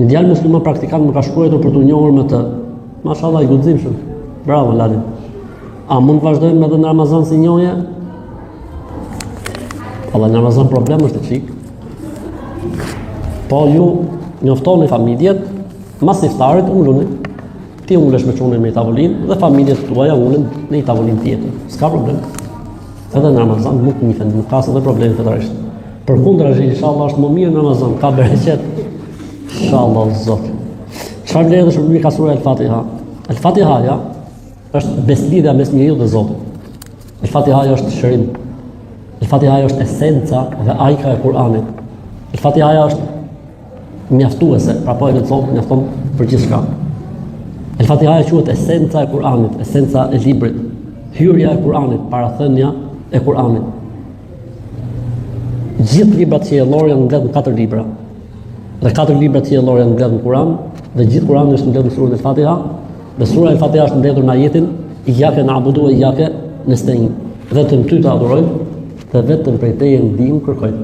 Një djalë musliman praktikant më ka shkruar për të njohur me të. Mashallah, i guximshëm. Bravo Lali. A mund të vazhdojmë edhe në Ramazan si njohje? Allah, në Ramazan problem është çik. Po ju njoftoni familjet, mas iftarit uluni. Ti ulesh me çunin me tavolinë dhe familjet tuaja ulen në një tavolinë tjetër. S'ka problem. Edhe në Ramazan nuk nifen, nuk ka asnjë problem fetarisht. Përkundrazi, inshallah është më mirë në Ramazan, ka bereqet. Inshallah Zot. Çfarë lejo është më ka sura El-Fatiha? El-Fatiha ja është beslidhja mes njeriu dhe Zotit. El-Fatiha është shërim. El-Fatiha është esenca dhe ajka e Kur'anit. El-Fatiha është mjaftuese, pra po e të thonë mjafton për gjithçka. El-Fatiha quhet esenca e Kur'anit, esenca e librit, hyrja e Kur'anit, parathënia e Kur'anit. Gjithë librat qiellor janë mbledhur në 4 libra. Dhe 4 libra qiellor janë mbledhur në Kur'an, dhe gjithë Kur'ani është mbledhur në surën El-Fatiha. Dhe sura El-Fatiha është mbledhur në ajetin Iyyake na'budu wa iyyake nasta'in. Vetëm ty të adhurojmë dhe vetëm prej teje ndihmë kërkojmë.